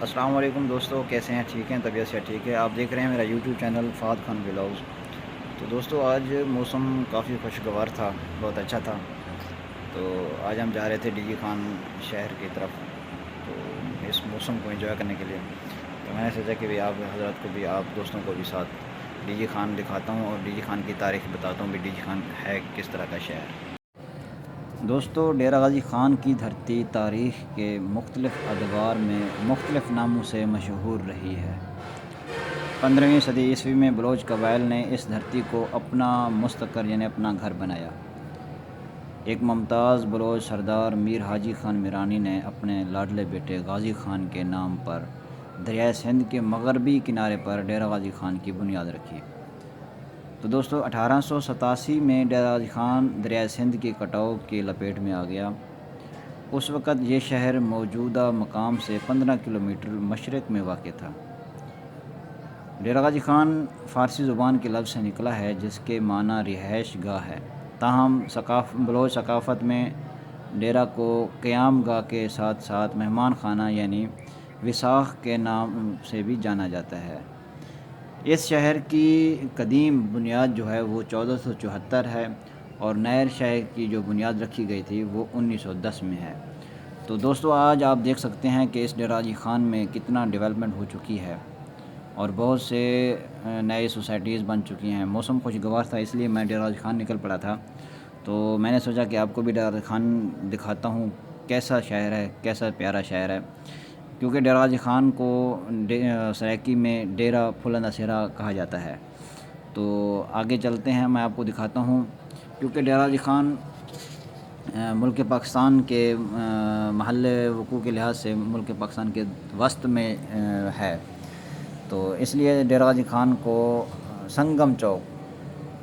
अस्सलाम वालेकुम दोस्तों, कैसे हैं? ठीक हैं? तबीयत से ठीक है? आप देख रहे हैं मेरा यूट्यूब चैनल फ़ाद खान व्लॉग्स। तो दोस्तों आज मौसम काफ़ी खुशगवार था, बहुत अच्छा था। तो आज हम जा रहे थे डीजी खान शहर की तरफ, तो इस मौसम को एंजॉय करने के लिए। तो मैंने सोचा कि भाई आप हज़रत को भी, आप दोस्तों को भी साथ डीजी खान दिखाता हूँ और डीजी खान की तारीख़ बताता हूँ भी डीजी खान है किस तरह का शहर। दोस्तों, डेरा गाज़ी ख़ान की धरती तारीख़ के मुख्तलिफ़ अदवार में मुख्तलिफ़ नामों से मशहूर रही है। 15वीं सदी ईस्वी में बलोच कबाइल ने इस धरती को अपना मुस्तकर यानी अपना घर बनाया। एक मुमताज़ बलोच सरदार मीर हाजी खान मीरानी ने अपने लाडले बेटे गाज़ी खान के नाम पर दरियाए सिंध के मगरबी किनारे पर डेरा गाज़ी खान की बुनियाद रखी। तो दोस्तों 1887 में डेरा गाज़ी खान दरियाए सिंध के कटाव की लपेट में आ गया। उस वक़्त ये शहर मौजूदा मकाम से 15 किलोमीटर मशरक़ में वाक़ था। डेरा गाज़ी खान फ़ारसी ज़ुबान के लफ्ज़ से निकला है जिसके माना रिहाइश गाह है। ताहम बलोच सकाफ़त में डेरा को क़याम गाह के साथ साथ मेहमान खाना यानी विसाख के नाम से भी जाना जाता है। इस शहर की कदीम बुनियाद जो है वो 1474 है और नए शहर की जो बुनियाद रखी गई थी वो 1910 में है। तो दोस्तों आज आप देख सकते हैं कि इस डेरा गाज़ी खान में कितना डेवलपमेंट हो चुकी है और बहुत से नए सोसाइटीज़ बन चुकी हैं। मौसम खुशगवार था इसलिए मैं डेरा गाज़ी खान निकल पड़ा था। तो मैंने सोचा कि आपको भी डेरा गाज़ी खान दिखाता हूँ कैसा शहर है, कैसा प्यारा शहर है। क्योंकि डेरा गाज़ी खान को सराइकी में डेरा फुलंदा सेहरा कहा जाता है। तो आगे चलते हैं, मैं आपको दिखाता हूँ। क्योंकि डेरा गाज़ी खान मुल्क पाकिस्तान के महल्ले वक़ू के लिहाज से मुल्क पाकिस्तान के वस्त में है, तो इसलिए डेरा गाज़ी खान को संगम चौक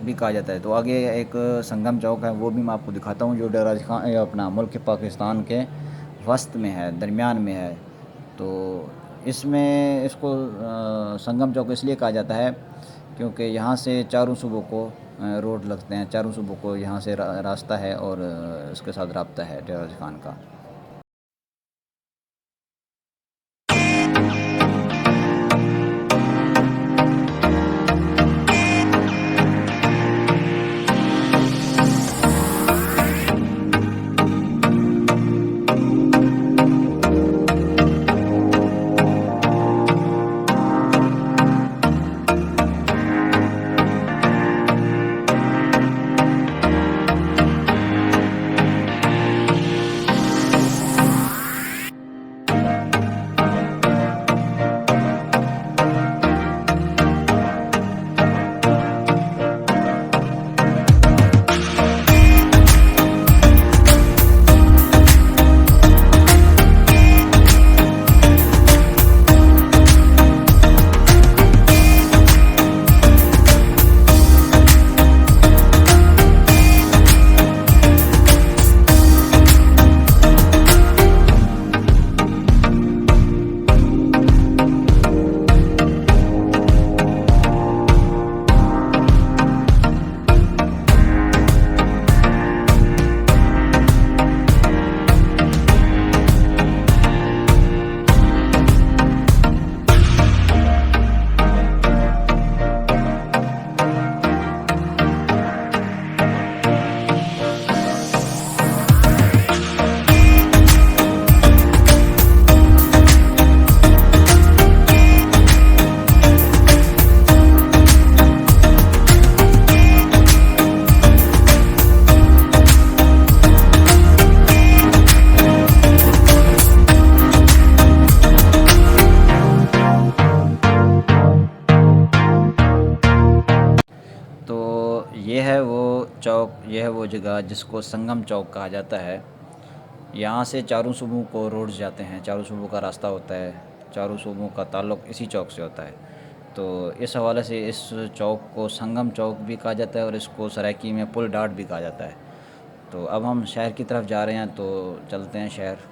भी कहा जाता है। तो आगे एक संगम चौक है, वो भी मैं आपको दिखाता हूँ जो डेरा गाज़ी खान अपना मुल्क पाकिस्तान के वस्त में है, दरमियान में है। तो इसमें इसको संगम चौक इसलिए कहा जाता है क्योंकि यहाँ से चारों सूबों को रोड लगते हैं, चारों सूबों को यहाँ से रास्ता है और इसके साथ राब्ता है डेरा गाज़ी खान का। ये है वो चौक, ये है वो जगह जिसको संगम चौक कहा जाता है। यहाँ से चारों सूबों को रोड्स जाते हैं, चारों सूबों का रास्ता होता है, चारों सूबों का ताल्लुक़ इसी चौक से होता है। तो इस हवाले से इस चौक को संगम चौक भी कहा जाता है और इसको सराइकी में पुल डाट भी कहा जाता है। तो अब हम शहर की तरफ जा रहे हैं, तो चलते हैं शहर।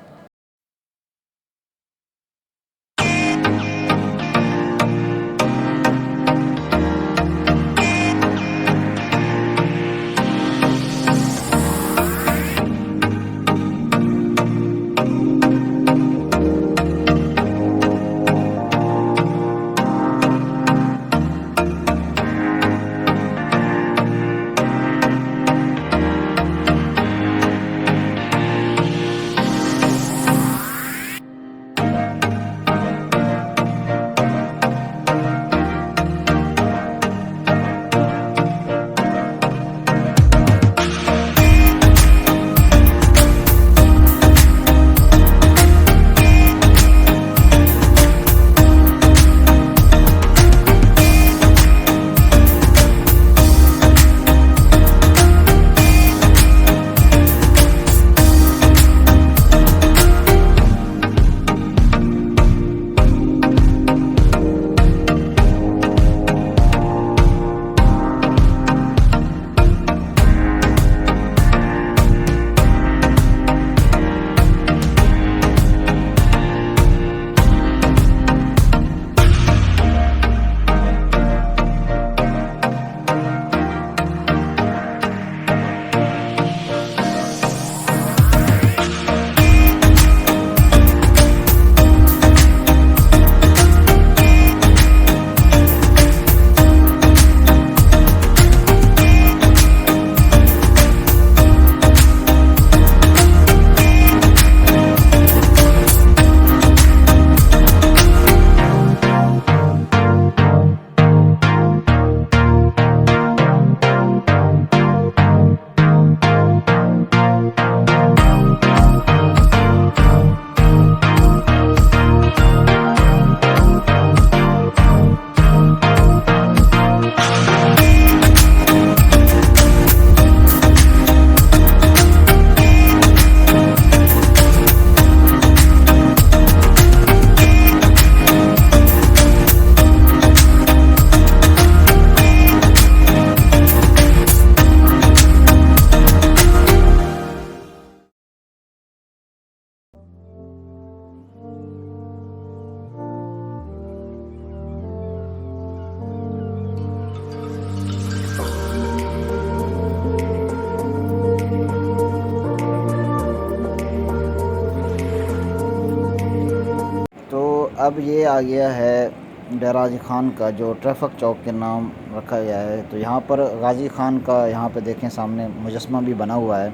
अब ये आ गया है डेरा गाजी खान का, जो ट्रैफिक चौक के नाम रखा गया है। तो यहाँ पर गाजी खान का, यहाँ पे देखें सामने मुजस्समा भी बना हुआ है,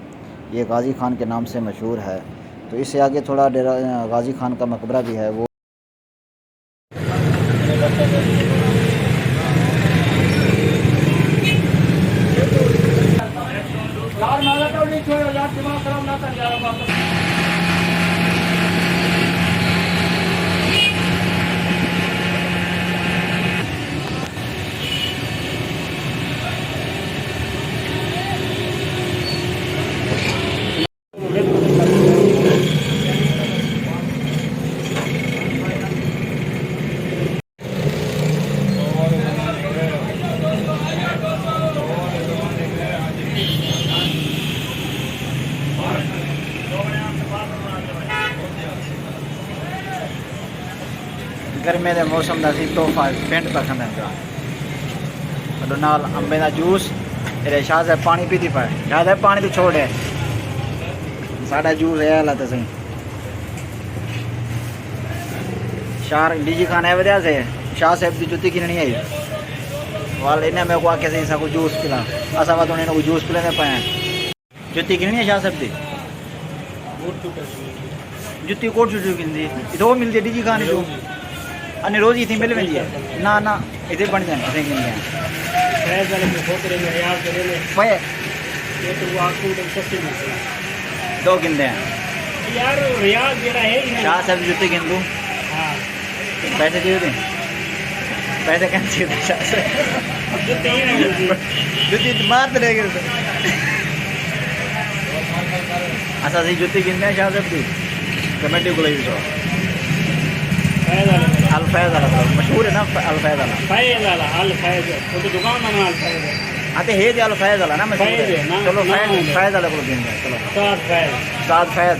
ये गाजी खान के नाम से मशहूर है। तो इससे आगे थोड़ा डेरा गाजी खान का मकबरा भी है वो। गर्मी के मौसम का असी तोहफा पेंट तक खाने नाल अंबे का जूस। ये शाह साहब पानी पीती पाए, शाह साहब पानी तो छोड़ है, साढ़ा जूस है ला तो सही। शाह डीजी खान है वजह से शाह साहब की जुत्ती किननी आई वाल इन्हें मेरे को आके सही सा जूस पिला, असा बात उन्हें जूस पिलाने पाए। जुत्ती किननी है शाह साहब की, जुत्ती कोट जुटी किनती इतो मिलती है डीजी खान जो अन्य रोज ही थी मिल में है ना ना इधर बन जाए असें किन दो गिनते हैं शाह साहब जुत्ती गिन दूँ पैसे दिए थे, पैसे कैसे थे शाह साहब जुत्ती मार रहे अच्छा सी जुत्ती गिनते हैं शाह साहब की कमेटी को ले अलफैज वाला मशहूर है ना, अलफैज वाला तो दुकान में अलफैज हाँ तो है अलफैज वाला ना मशहूर है। चलो फैज वाले को देंगे, चलो साद फैज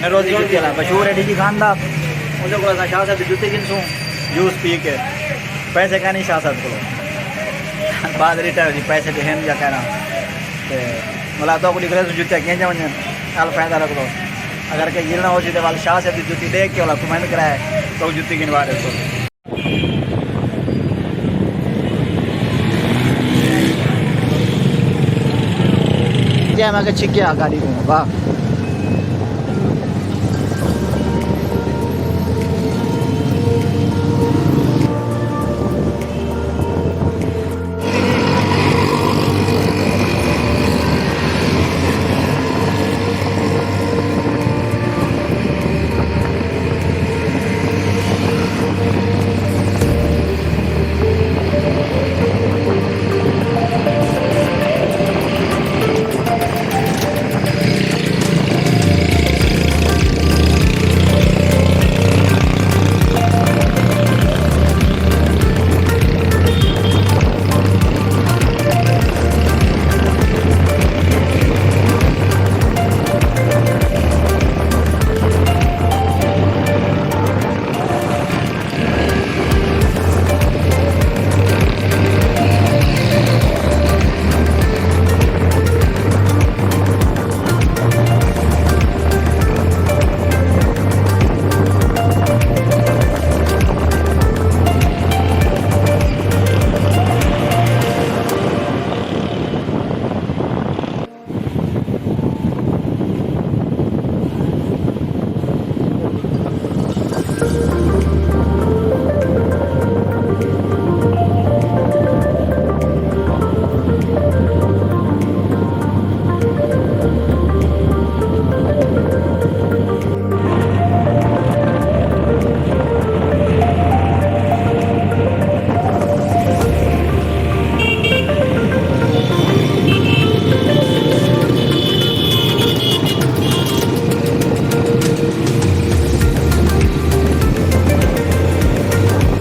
मैं रोजी जुत्ती वाला मशहूर है डीजी खान दा मुझे को शाह साहब जुत्ती गिनसूँ जूस पी के पैसे का नहीं शाह साहब को बाद रिटायर जी पैसे भी हैं या कहना मतलब तो निकले जुत्तियाँ कहीं जाओ अलफैज वाला को अगर कहीं गिरना हो सीधे वाले शाह साहब की जुत्ती देख के वाला कमेंट कराए तो जुत्ती गिनवा रहे तो क्या मैं छिक गया गाड़ी को वाह।